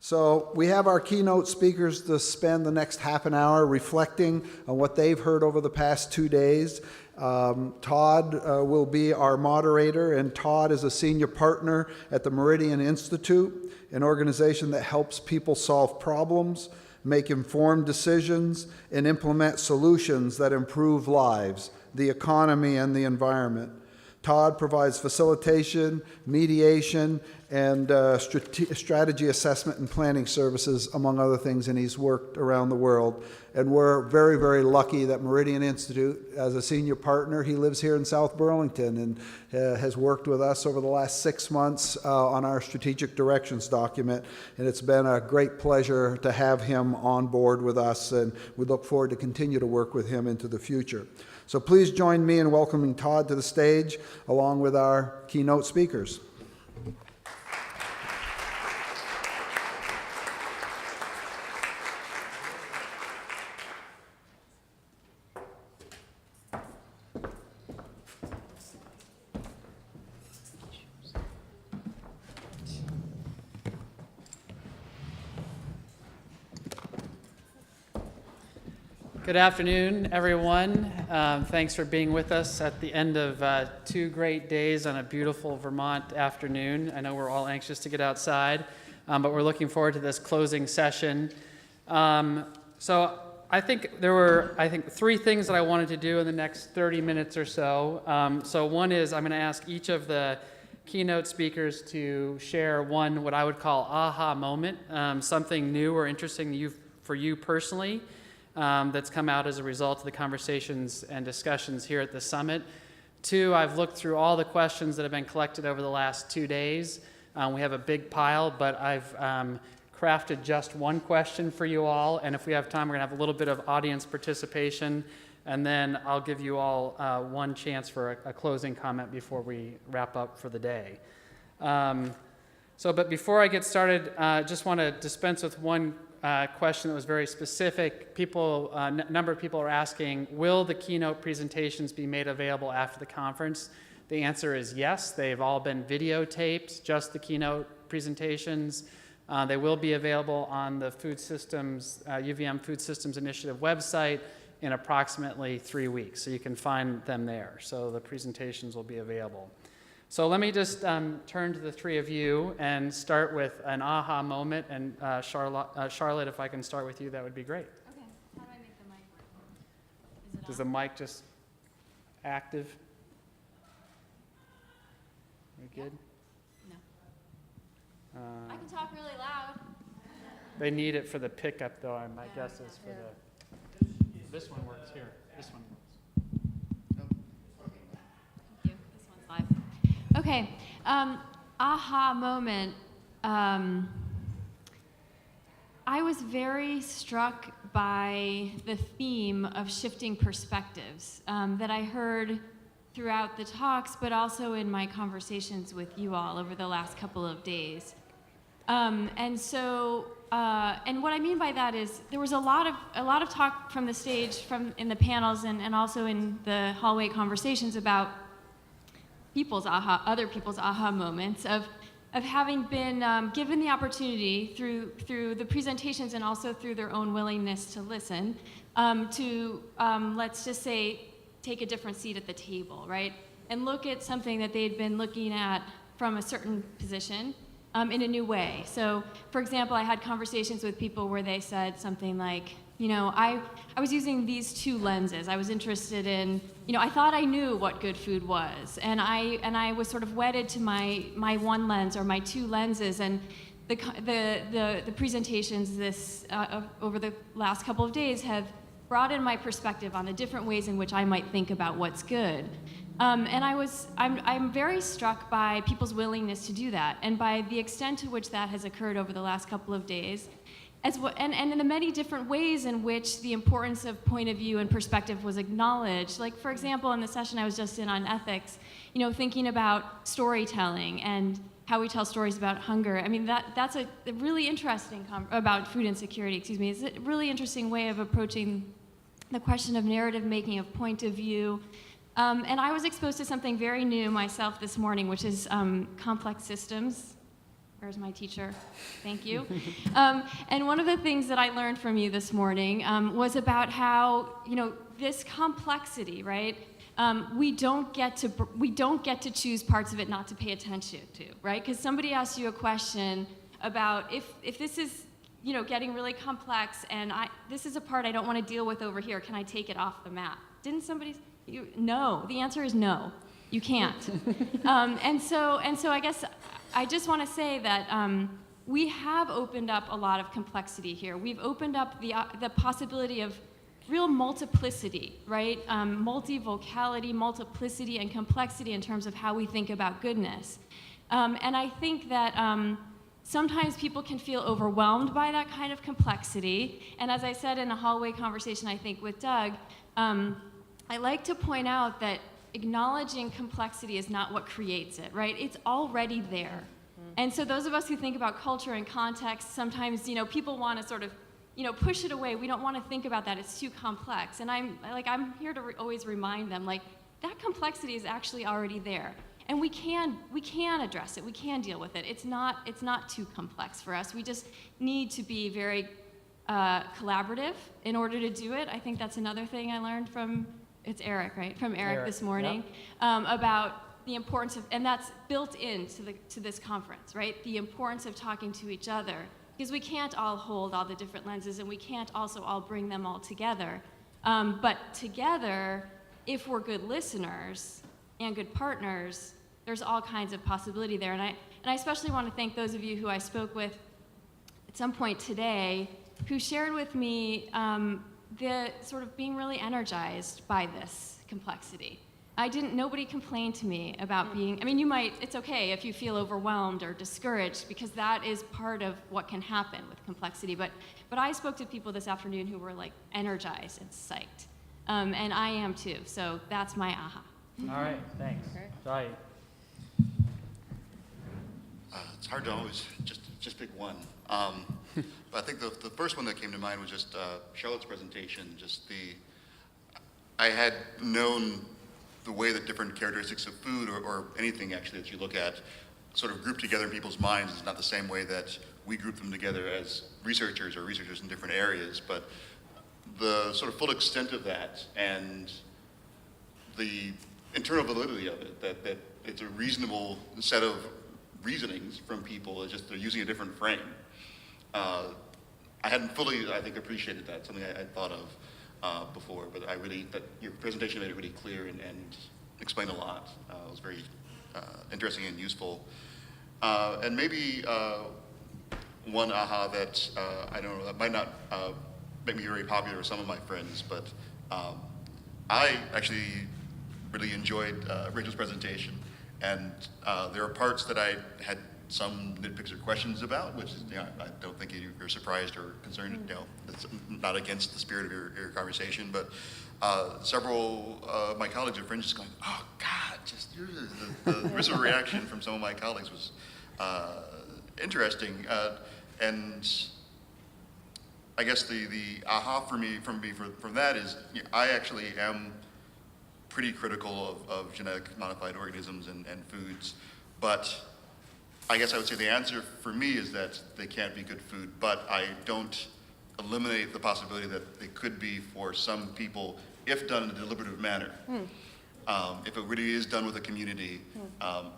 So we have our keynote speakers to spend the next half an hour reflecting on what they've heard over the past 2 days. Todd will be our moderator, and Todd is a senior partner at the Meridian Institute, an organization that helps people solve problems, make informed decisions, and implement solutions that improve lives, the economy, and the environment. Todd provides facilitation, mediation, and strategy assessment and planning services, among other things, and he's worked around the world. And we're very, very lucky that Meridian Institute, as a senior partner, he lives here in South Burlington and has worked with us over the last 6 months on our strategic directions document. And it's been a great pleasure to have him on board with us, and we look forward to continue to work with him into the future. So please join me in welcoming Todd to the stage, along with our keynote speakers. Good afternoon, everyone. Thanks for being with us at the end of 2 great days on a beautiful Vermont afternoon. I know we're all anxious to get outside, but we're looking forward to this closing session. So I think there were, 3 things that I wanted to do in the next 30 minutes or so. So one is I'm going to ask each of the keynote speakers to share one, what I would call aha moment, something new or interesting for you personally. That's come out as a result of the conversations and discussions here at the summit. 2, I've looked through all the questions that have been collected over the last 2 days. We have a big pile, but I've crafted just one question for you all, and if we have time, we're going to have a little bit of audience participation, and then I'll give you all one chance for a closing comment before we wrap up for the day. But before I get started, I just want to dispense with one question that was very specific. Number of people are asking, will the keynote presentations be made available after the conference? The answer is yes. They've all been videotaped, just the keynote presentations. They will be available on the UVM Food Systems Initiative website in approximately 3 weeks. So you can find them there. So the presentations will be available. So let me just turn to the 3 of you and start with an aha moment. And Charlotte, if I can start with you, that would be great. Okay. How do I make the mic work? Does the mic just active? We good? No. I can talk really loud. They need it for the pickup, though. My guess is for the. This one works here. This one works. Thank you. This one's live. Okay, aha moment. I was very struck by the theme of shifting perspectives that I heard throughout the talks, but also in my conversations with you all over the last couple of days. And what I mean by that is there was a lot of talk from the stage, in the panels, and also in the hallway conversations about other people's aha moments of having been given the opportunity through the presentations and also through their own willingness to listen to let's just say take a different seat at the table, right? And look at something that they'd been looking at from a certain position in a new way. So, for example, I had conversations with people where they said something like, I was using these 2 lenses. I was interested in, I thought I knew what good food was, and I was sort of wedded to my one lens or my 2 lenses, and the presentations over the last couple of days have broadened my perspective on the different ways in which I might think about what's good. And I'm very struck by people's willingness to do that, and by the extent to which that has occurred over the last couple of days. And in the many different ways in which the importance of point of view and perspective was acknowledged. Like, for example, in the session I was just in on ethics, thinking about storytelling and how we tell stories about hunger. I mean, that's a really interesting, about food insecurity, it's a really interesting way of approaching the question of narrative making, of point of view. And I was exposed to something very new myself this morning, which is complex systems. There's my teacher. Thank you. And one of the things that I learned from you this morning was about how, this complexity, right? We don't get to choose parts of it not to pay attention to, right? Because somebody asked you a question about if this is, getting really complex and this is a part I don't want to deal with over here, can I take it off the map? Didn't somebody? No. The answer is no. You can't. And so I guess I just want to say that we have opened up a lot of complexity here. We've opened up the possibility of real multiplicity, right? Multivocality, multiplicity, and complexity in terms of how we think about goodness. And I think that sometimes people can feel overwhelmed by that kind of complexity. And as I said in a hallway conversation, I think, with Doug, I like to point out that acknowledging complexity is not what creates it, right? It's already there. And so those of us who think about culture and context, sometimes, people want to sort of, push it away. We don't want to think about that. It's too complex. And I'm here to always remind them, that complexity is actually already there. And we can address it. We can deal with it. It's not too complex for us. We just need to be very collaborative in order to do it. I think that's another thing I learned from, it's Eric, right? From Eric this morning, about the importance of, and that's built into this conference, right? The importance of talking to each other, because we can't all hold all the different lenses, and we can't also all bring them all together. But together, if we're good listeners and good partners, there's all kinds of possibility there. And I especially want to thank those of you who I spoke with at some point today, who shared with me the sort of being really energized by this complexity. Nobody complained to me about being, it's okay if you feel overwhelmed or discouraged, because that is part of what can happen with complexity. But I spoke to people this afternoon who were energized and psyched. And I am too, so that's my aha. All right, thanks. Jahi. It's hard to always just pick one. But I think the first one that came to mind was just Charlotte's presentation. I had known the way that different characteristics of food or anything actually that you look at sort of grouped together in people's minds is not the same way that we group them together as researchers or researchers in different areas. But the sort of full extent of that and the internal validity of it, that it's a reasonable set of reasonings from people, it's just they're using a different frame. I hadn't fully, I think, appreciated that, something I thought of before, but that your presentation made it really clear and explained a lot. It was very interesting and useful. And maybe one aha that, I don't know, that might not make me very popular with some of my friends, but I actually really enjoyed Rachel's presentation. And there are parts that I had some nitpicks or questions about, which is, I don't think you're surprised or concerned. It's not against the spirit of your conversation, but several of my colleagues or friends just going, "Oh God!" The visceral reaction from some of my colleagues was interesting, and I guess the aha from that is I actually am pretty critical of genetic modified organisms and foods, but I guess I would say the answer for me is that they can't be good food, but I don't eliminate the possibility that they could be for some people if done in a deliberative manner. If it really is done with a community,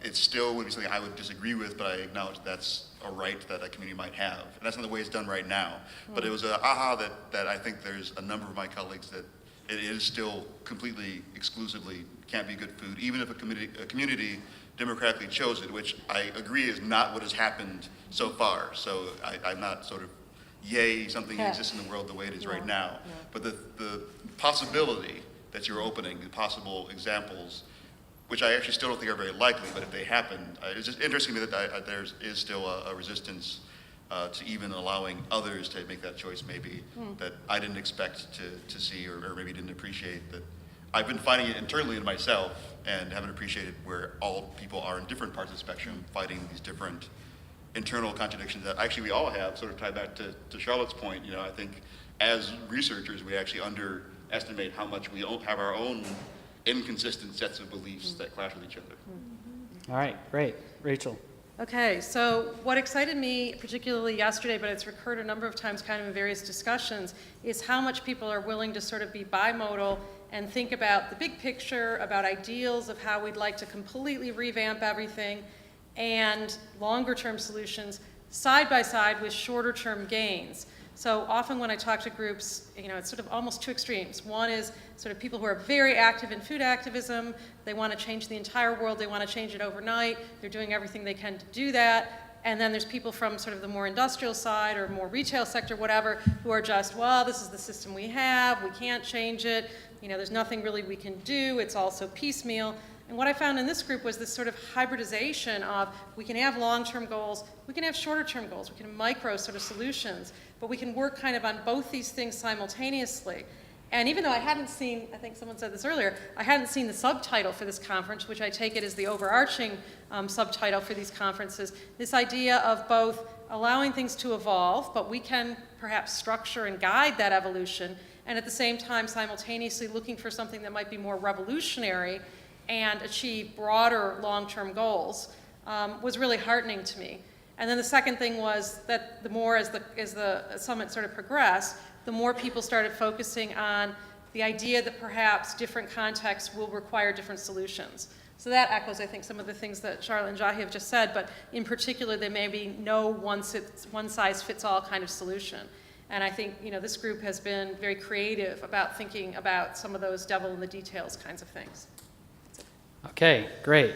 it still would be something I would disagree with, but I acknowledge that's a right that a community might have. And that's not the way it's done right now. But it was an aha that I think there's a number of my colleagues that it is still completely, exclusively can't be good food, even if a community democratically chose it, which I agree is not what has happened so far. So I'm not sort of yay something exists in the world the way it is right now. But the possibility that you're opening, the possible examples, which I actually still don't think are very likely, but if they happen, it's just interesting to me that there is still a resistance to even allowing others to make that choice, maybe, that I didn't expect to see or maybe didn't appreciate. That I've been finding it internally in myself and haven't appreciated where all people are in different parts of the spectrum fighting these different internal contradictions that actually we all have, sort of tied back to Charlotte's point. I think as researchers, we actually underestimate how much we have our own inconsistent sets of beliefs that clash with each other. All right, great. Rachel. Okay, so what excited me particularly yesterday, but it's recurred a number of times kind of in various discussions, is how much people are willing to sort of be bimodal and think about the big picture, about ideals of how we'd like to completely revamp everything, and longer term solutions side by side with shorter term gains. So often when I talk to groups, it's sort of almost two extremes. One is sort of people who are very active in food activism. They want to change the entire world. They want to change it overnight. They're doing everything they can to do that. And then there's people from sort of the more industrial side or more retail sector, whatever, who are just, well, this is the system we have. We can't change it. There's nothing really we can do. It's all so piecemeal. And what I found in this group was this sort of hybridization of we can have long-term goals, we can have shorter-term goals, we can have micro sort of solutions, but we can work kind of on both these things simultaneously. And even though I hadn't seen, I think someone said this earlier, I hadn't seen the subtitle for this conference, which I take it is the overarching subtitle for these conferences, this idea of both allowing things to evolve, but we can perhaps structure and guide that evolution, and at the same time simultaneously looking for something that might be more revolutionary and achieve broader long-term goals was really heartening to me. And then the second thing was that the more as the summit sort of progressed, the more people started focusing on the idea that perhaps different contexts will require different solutions. So that echoes, I think, some of the things that Charlotte and Jahi have just said, but in particular, there may be no one-size-fits-all kind of solution. And I think, this group has been very creative about thinking about some of those devil in the details kinds of things. Okay, great.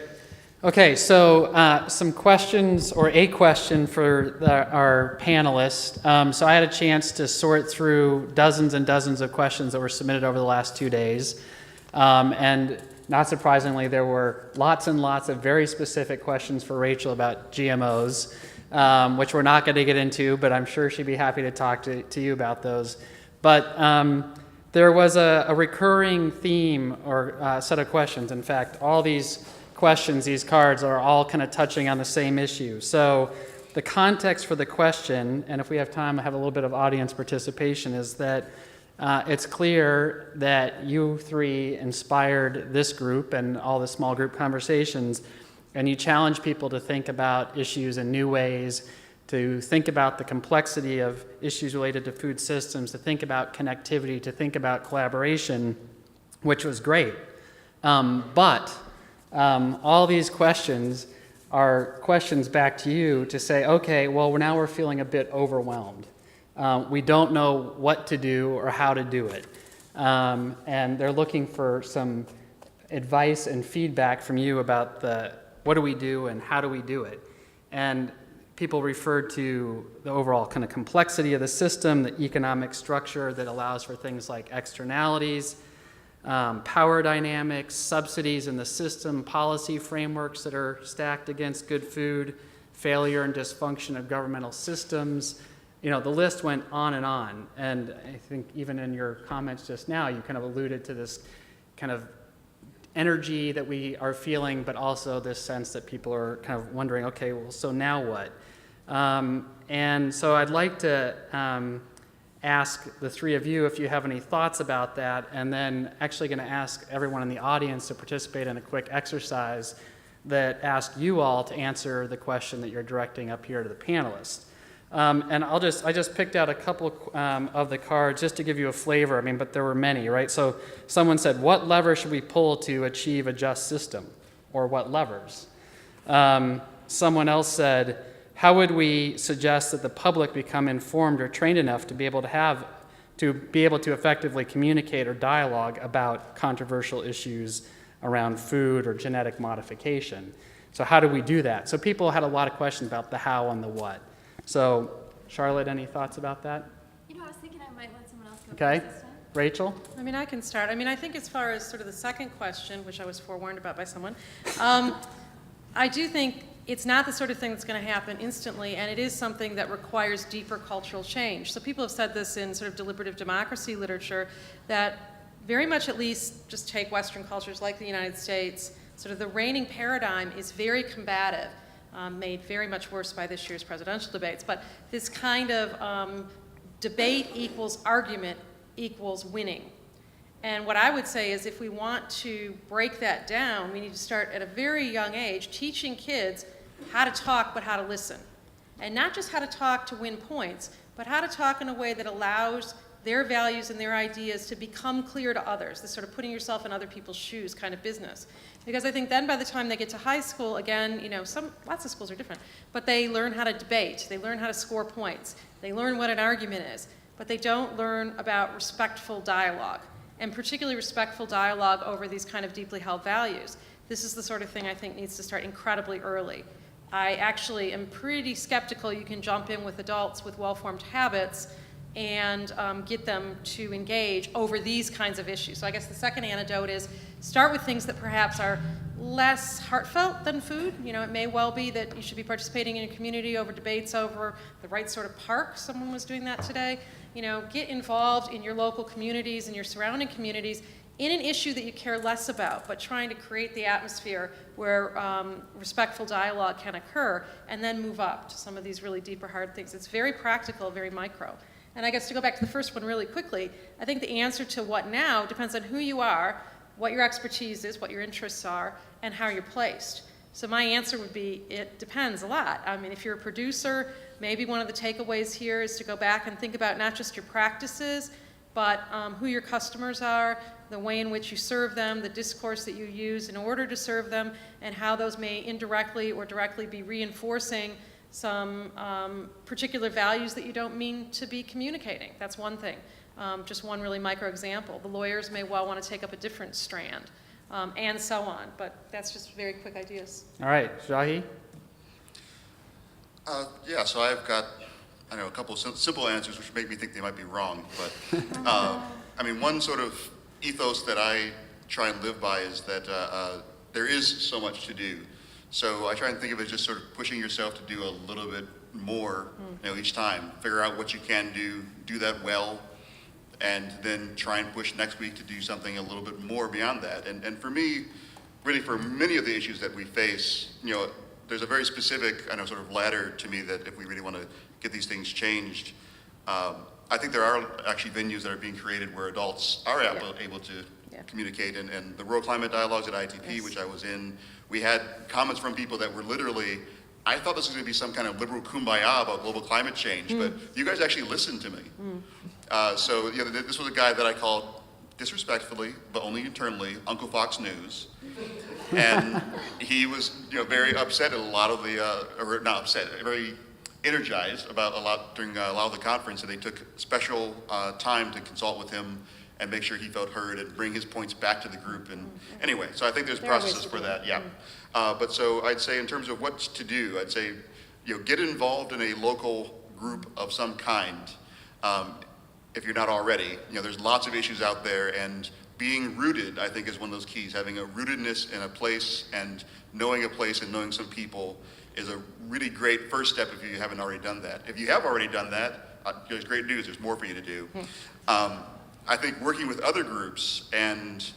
Okay, so some questions, or a question for our panelists. So I had a chance to sort through dozens and dozens of questions that were submitted over the last 2 days. And not surprisingly, there were lots and lots of very specific questions for Rachel about GMOs, which we're not going to get into, but I'm sure she'd be happy to talk to you about those. But there was a recurring theme or set of questions. In fact, all these questions, these cards, are all kind of touching on the same issue. So the context for the question, and if we have time, I have a little bit of audience participation, is that it's clear that you three inspired this group and all the small group conversations, and you challenge people to think about issues in new ways, to think about the complexity of issues related to food systems, to think about connectivity, to think about collaboration, which was great. But all these questions are questions back to you to say, okay, well, now we're feeling a bit overwhelmed. We don't know what to do or how to do it. And they're looking for some advice and feedback from you about what do we do and how do we do it. And people refer to the overall kind of complexity of the system, the economic structure that allows for things like externalities, power dynamics, subsidies in the system, policy frameworks that are stacked against good food, failure and dysfunction of governmental systems. The list went on. And I think even in your comments just now, you kind of alluded to this kind of energy that we are feeling, but also this sense that people are kind of wondering, okay, well, so now what? And so I'd like to ask the three of you if you have any thoughts about that, and then actually going to ask everyone in the audience to participate in a quick exercise that asks you all to answer the question that you're directing up here to the panelists. And I just picked out a couple of the cards just to give you a flavor, but there were many, right? So someone said, what lever should we pull to achieve a just system? Or what levers? Someone else said, how would we suggest that the public become informed or trained enough to be able to effectively communicate or dialogue about controversial issues around food or genetic modification? So how do we do that? So people had a lot of questions about the how and the what. So Charlotte, any thoughts about that? I was thinking I might let someone else go Okay. first this time. Rachel? I can start. I think as far as sort of the second question, which I was forewarned about by someone, I do think it's not the sort of thing that's going to happen instantly, and it is something that requires deeper cultural change. So people have said this in sort of deliberative democracy literature, that very much, at least just take Western cultures like the United States, sort of the reigning paradigm is very combative, made very much worse by this year's presidential debates. But this kind of debate equals argument equals winning. And what I would say is if we want to break that down, we need to start at a very young age teaching kids how to talk, but how to listen. And not just how to talk to win points, but how to talk in a way that allows their values and their ideas to become clear to others, this sort of putting yourself in other people's shoes kind of business. Because I think then by the time they get to high school, again, lots of schools are different, but they learn how to debate, they learn how to score points, they learn what an argument is, but they don't learn about respectful dialogue, and particularly respectful dialogue over these kind of deeply held values. This is the sort of thing I think needs to start incredibly early. I actually am pretty skeptical you can jump in with adults with well-formed habits and get them to engage over these kinds of issues. So I guess the second antidote is start with things that perhaps are less heartfelt than food. It may well be that you should be participating in a community over debates over the right sort of park. Someone was doing that today. Get involved in your local communities and your surrounding communities in an issue that you care less about, but trying to create the atmosphere where respectful dialogue can occur, and then move up to some of these really deeper, hard things. It's very practical, very micro. And I guess to go back to the first one really quickly, I think the answer to what now depends on who you are, what your expertise is, what your interests are, and how you're placed. So my answer would be, it depends a lot. I mean, if you're a producer, maybe one of the takeaways here is to go back and think about not just your practices, but who your customers are, the way in which you serve them, the discourse that you use in order to serve them, and how those may indirectly or directly be reinforcing some particular values that you don't mean to be communicating. That's one thing. Just one really micro example. The lawyers may well want to take up a different strand, and so on. But that's just very quick ideas. All right, Jahi? Yeah, so I've got, a couple of simple answers which make me think they might be wrong. But, one sort of ethos that I try and live by is that there is so much to do. So I try and think of it as just sort of pushing yourself to do a little bit more, each time. Figure out what you can do that well, and then try and push next week to do something a little bit more beyond that. And for me, really for many of the issues that we face, there's a very specific, sort of ladder to me that if we really want to get these things changed, I think there are actually venues that are being created where adults are able to communicate. And the Rural Climate Dialogues at ITP, which I was in, we had comments from people that were literally, I thought this was going to be some kind of liberal kumbaya about global climate change, but you guys actually listened to me. So this was a guy that I called disrespectfully, but only internally, Uncle Fox News. And he was very upset at a lot of the, or not upset, very energized about a lot during a lot of the conference, and they took special time to consult with him and make sure he felt heard and bring his points back to the group. And anyway, so I think there's processes for that, but so I'd say in terms of what to do, I'd say, get involved in a local group of some kind. If you're not already, there's lots of issues out there, and being rooted, I think, is one of those keys. Having a rootedness in a place and knowing a place and knowing some people is a really great first step if you haven't already done that. If you have already done that, there's great news, there's more for you to do. I think working with other groups and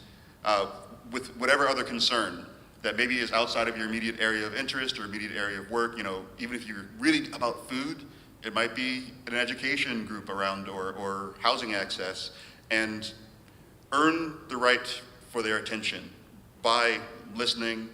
with whatever other concern that maybe is outside of your immediate area of interest or immediate area of work, even if you're really about food, it might be an education group around or housing access, and earn the right for their attention by listening,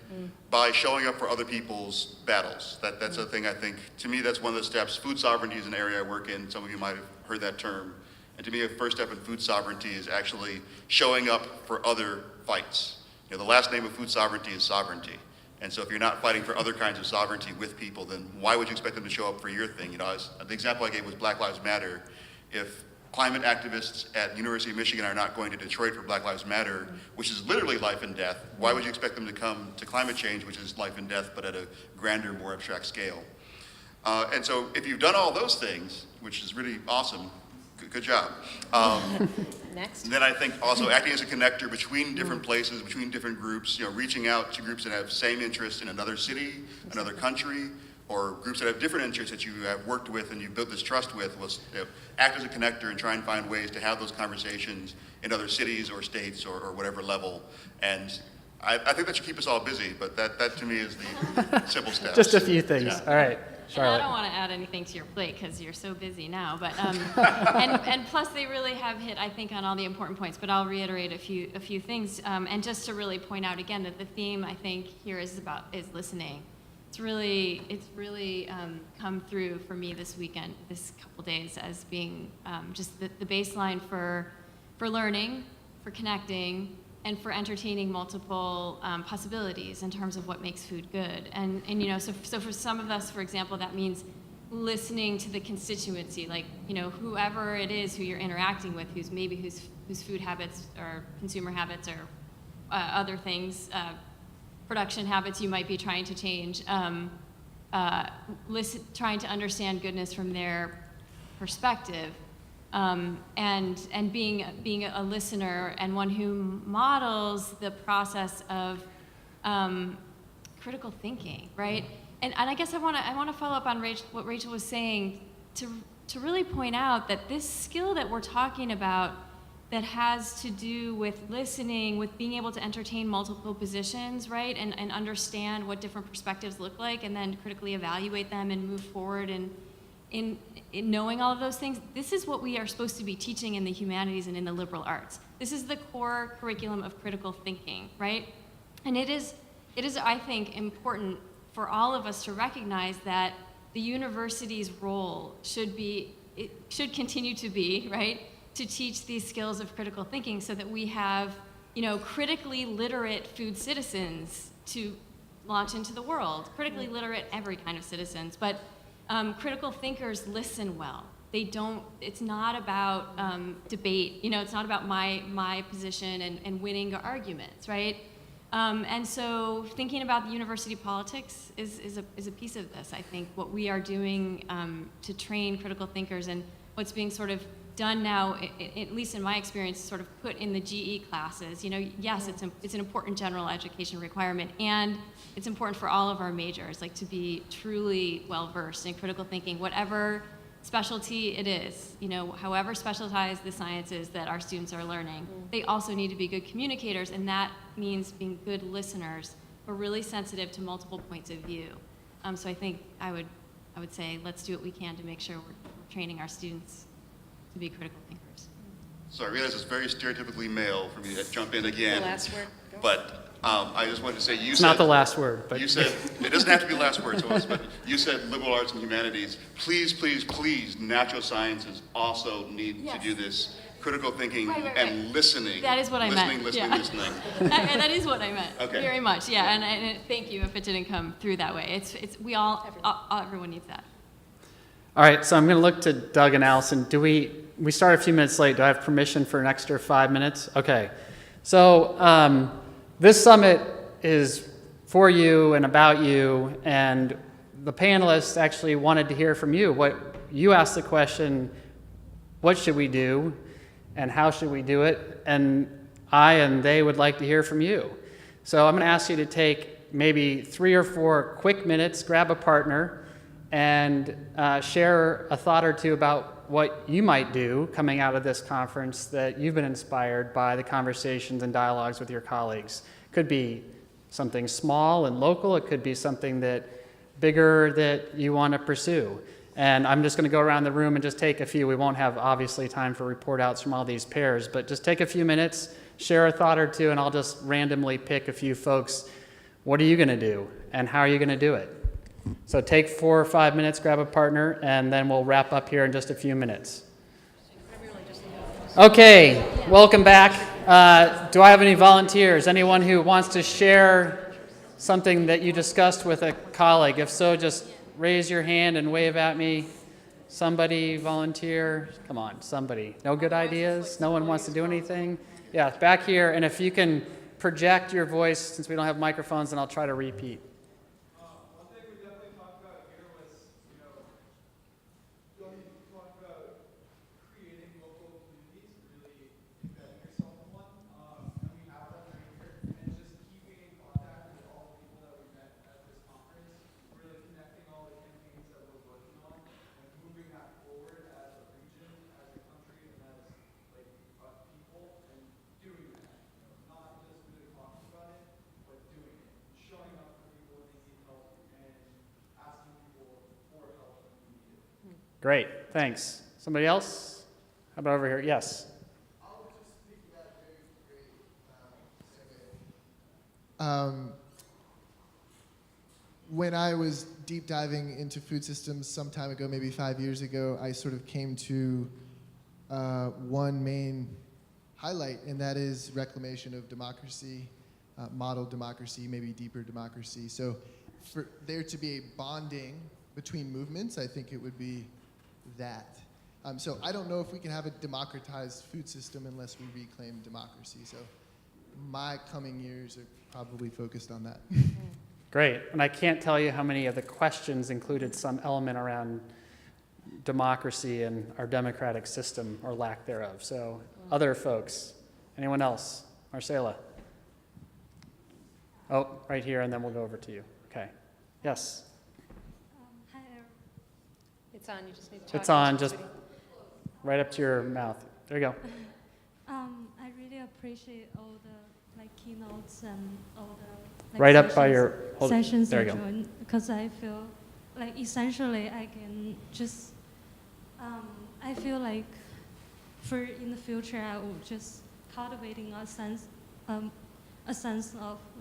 by showing up for other people's battles. That's a thing I think, to me, that's one of the steps. Food sovereignty is an area I work in. Some of you might have heard that term. And to me, a first step in food sovereignty is actually showing up for other fights. The last name of food sovereignty is sovereignty. And so if you're not fighting for other kinds of sovereignty with people, then why would you expect them to show up for your thing? The example I gave was Black Lives Matter. If climate activists at University of Michigan are not going to Detroit for Black Lives Matter, which is literally life and death, why would you expect them to come to climate change, which is life and death, but at a grander, more abstract scale? And so if you've done all those things, which is really awesome, good job. Next. Then I think also acting as a connector between different places, between different groups, reaching out to groups that have same interests in another city, another country, or groups that have different interests that you have worked with and you've built this trust with, was act as a connector and try and find ways to have those conversations in other cities or states or whatever level. And I think that should keep us all busy, but that to me is the simple steps. Just a few things. Yeah. All right, And Charlotte. I don't want to add anything to your plate because you're so busy now, but and plus they really have hit, I think, on all the important points. But I'll reiterate a few things, and just to really point out again that the theme I think here is listening, it's really come through for me this weekend, this couple days, as being just the baseline for learning, for connecting, and for entertaining multiple possibilities in terms of what makes food good. And you know, so for some of us, for example, that means listening to the constituency, like, you know, whoever it is who you're interacting with, whose food habits or consumer habits or other things, production habits you might be trying to change, trying to understand goodness from their perspective, and being a listener and one who models the process of critical thinking, right? And I guess I want to follow up on what Rachel was saying to really point out that this skill that we're talking about that has to do with listening, with being able to entertain multiple positions, right? And understand what different perspectives look like, and then critically evaluate them and move forward in knowing all of those things. This is what we are supposed to be teaching in the humanities and in the liberal arts. This is the core curriculum of critical thinking, right? And it is, I think, important for all of us to recognize that the university's role should continue to be, right, to teach these skills of critical thinking so that we have, you know, critically literate food citizens to launch into the world. Critically literate every kind of citizens, but critical thinkers listen well. They don't, it's not about debate, you know, it's not about my position and winning arguments, right? And so thinking about the university politics is a piece of this. I think what we are doing to train critical thinkers, and what's being sort of done now, at least in my experience, sort of put in the GE classes. You know, yes, it's an important general education requirement, and it's important for all of our majors, like to be truly well-versed in critical thinking, whatever specialty it is, you know, however specialized the science is that our students are learning. They also need to be good communicators, and that means being good listeners, but really sensitive to multiple points of view. So I think I would say let's do what we can to make sure we're training our students to be critical thinkers. So I realize it's very stereotypically male for me to jump in again. The last word. Go. But I just wanted to say, It's not the last word, but you said, it doesn't have to be the last word, but you said liberal arts and humanities. Please, please, please, natural sciences also need to do this critical thinking and listening. That is what I meant. Listening. That is what I meant. Okay. Very much, yeah. And thank you if it didn't come through that way. Everyone needs that. all right, so I'm going to look to Doug and Allison. We started a few minutes late. Do I have permission for an extra 5 minutes? Okay. So this summit is for you and about you, and the panelists actually wanted to hear from you. What you asked the question, what should we do and how should we do it? And I and they would like to hear from you. So I'm going to ask you to take maybe 3 or 4 quick minutes, grab a partner, and share a thought or two about what you might do coming out of this conference that you've been inspired by the conversations and dialogues with your colleagues. Could be something small and local. It could be something that bigger that you want to pursue. And I'm just going to go around the room and just take a few. We won't have, obviously, time for report outs from all these pairs, but just take a few minutes, share a thought or two, and I'll just randomly pick a few folks. What are you going to do, and how are you going to do it? So take 4 or 5 minutes, grab a partner, and then we'll wrap up here in just a few minutes. Okay, welcome back. Do I have any volunteers? Anyone who wants to share something that you discussed with a colleague? If so, just raise your hand and wave at me. Somebody volunteer? Come on, somebody. No good ideas? No one wants to do anything? Yeah, back here, and if you can project your voice, since we don't have microphones, then I'll try to repeat. One thing we definitely talked about here was, you talked about creating local communities, really embedding yourself in one. And we have that right here. And just keeping in contact with all the people that we met at this conference, really connecting all the campaigns that we're working on, and moving that forward as a region, as a country, and as people, and doing that. Not just really talking about it, but doing it. Showing up for people when they need help and asking people for help when you need it. Great, thanks. Somebody else? How about over here? Yes. I'll just speak to that very great segue. when I was deep diving into food systems some time ago, maybe 5 years ago, I sort of came to one main highlight, and that is reclamation of democracy, model democracy, maybe deeper democracy. So for there to be a bonding between movements, I think it would be that. So I don't know if we can have a democratized food system unless we reclaim democracy. So my coming years are probably focused on that. Great. And I can't tell you how many of the questions included some element around democracy and our democratic system or lack thereof. So other folks, anyone else? Marcela? Oh, right here, and then we'll go over to you. Okay. Yes. Hi, everyone. It's on, you just need to talk. It's on, into just the video. right up to your mouth. There you go. I really appreciate all the keynotes and all the Right up by your, sessions there I you go. joined, because I feel like essentially I can just I feel like for in the future I will just cultivating a sense of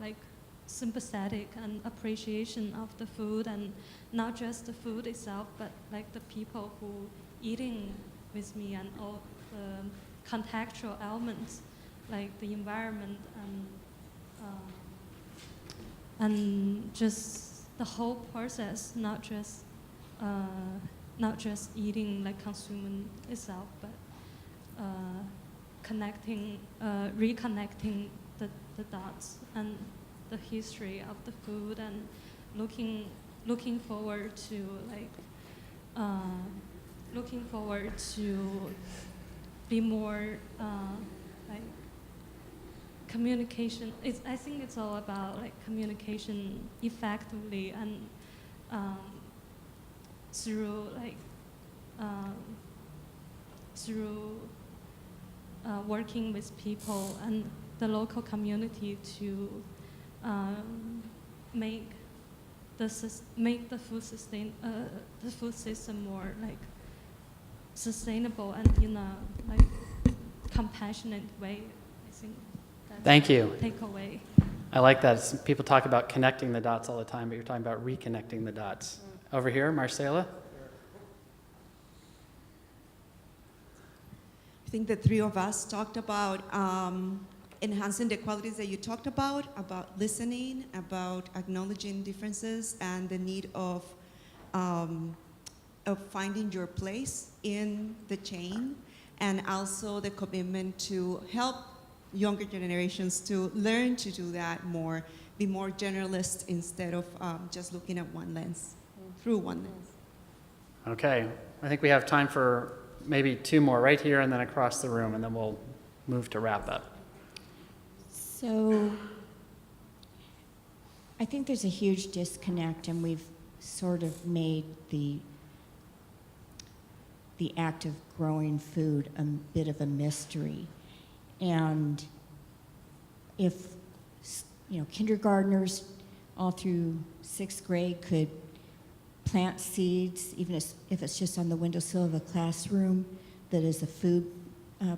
like sympathetic and appreciation of the food, and not just the food itself, but like the people who eating with me and all the contextual elements, like the environment and just the whole process, not just eating, like consuming itself, but reconnecting the dots and the history of the food, and looking forward to be more like communication. I think it's all about like communication effectively and through working with people and the local community to make the food system more like sustainable and in a like compassionate way. I think that's Thank you. the takeaway. I like that. People talk about connecting the dots all the time, but you're talking about reconnecting the dots. Over here, Marcela? I think the three of us talked about enhancing the qualities that you talked about listening, about acknowledging differences, and the need of finding your place in the chain, and also the commitment to help younger generations to learn to do that more, be more generalist instead of just looking at one lens, through one lens. Okay. I think we have time for maybe two more right here and then across the room, and then we'll move to wrap up. So I think there's a huge disconnect, and we've sort of made the act of growing food a bit of a mystery. And if kindergartners all through 6th grade could plant seeds, even if it's just on the windowsill of a classroom, that is a food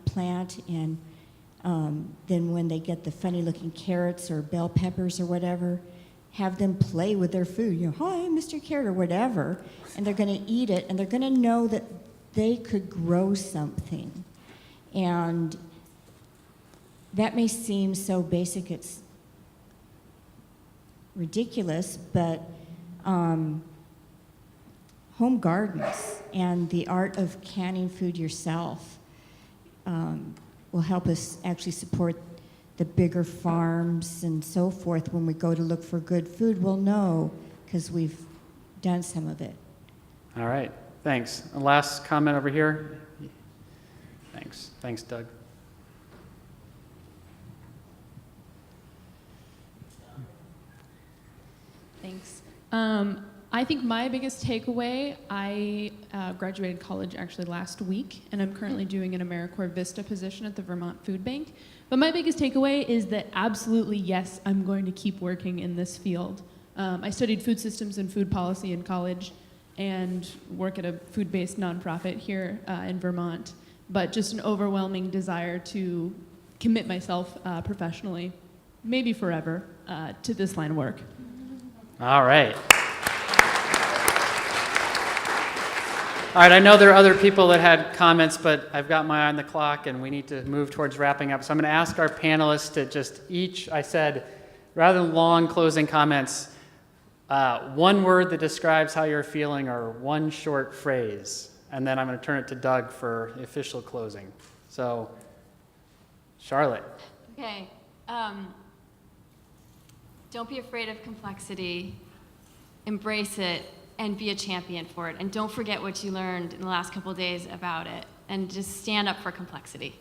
plant, and then when they get the funny-looking carrots or bell peppers or whatever, have them play with their food. Hi, Mr. Carrot, or whatever, and they're going to eat it, and they're going to know that they could grow something. And that may seem so basic, it's ridiculous, but home gardens and the art of canning food yourself will help us actually support the bigger farms and so forth. When we go to look for good food, we'll know because we've done some of it. All right. Thanks. A last comment over here. Thanks. Thanks, Doug. Thanks. I think my biggest takeaway, I graduated college actually last week, and I'm currently doing an AmeriCorps Vista position at the Vermont Food Bank. But my biggest takeaway is that absolutely, yes, I'm going to keep working in this field. I studied food systems and food policy in college and work at a food-based nonprofit here in Vermont, but just an overwhelming desire to commit myself professionally, maybe forever, to this line of work. All right. All right, I know there are other people that had comments, but I've got my eye on the clock, and we need to move towards wrapping up. So I'm going to ask our panelists to just each, I said, rather than long closing comments, one word that describes how you're feeling or one short phrase. And then I'm going to turn it to Doug for the official closing. So, Charlotte. Okay. Don't be afraid of complexity. Embrace it and be a champion for it. And don't forget what you learned in the last couple of days about it. And just stand up for complexity.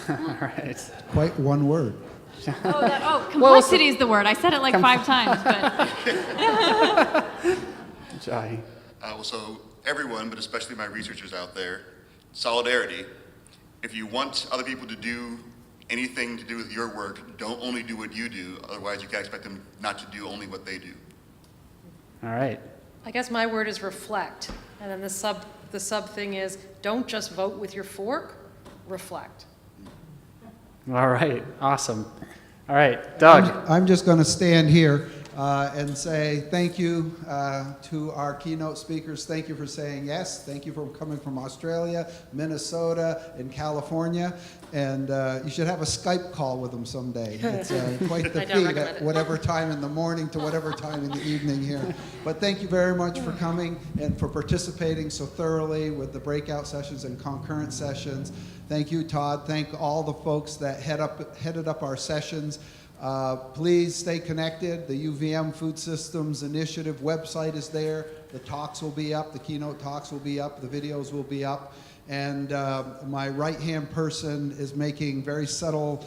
All right. Quite one word. Complexity is the word. I said it like 5 times, but. Jahi. Well, so everyone, but especially my researchers out there, solidarity. If you want other people to do anything to do with your work, don't only do what you do. Otherwise, you can't expect them not to do only what they do. All right. I guess my word is reflect. And then the sub thing is, don't just vote with your fork, reflect. All right. Awesome. All right, Doug. I'm just going to stand here and say thank you to our keynote speakers. Thank you for saying yes. Thank you for coming from Australia, Minnesota, and California. And you should have a Skype call with them someday. It's quite the feat at whatever time in the morning to whatever time in the evening here. But thank you very much for coming and for participating so thoroughly with the breakout sessions and concurrent sessions. Thank you, Todd. Thank all the folks that headed up our sessions. Please stay connected. The UVM Food Systems Initiative website is there. The talks will be up. The keynote talks will be up. The videos will be up. And my right-hand person is making very subtle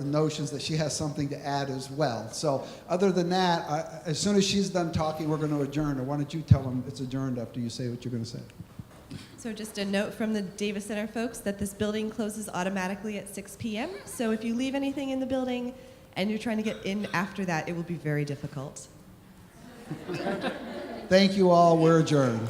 notions that she has something to add as well. So other than that, as soon as she's done talking, we're going to adjourn. Or why don't you tell them it's adjourned after you say what you're going to say? So just a note from the Davis Center folks that this building closes automatically at 6 p.m. So if you leave anything in the building and you're trying to get in after that, it will be very difficult. Thank you all. We're adjourned.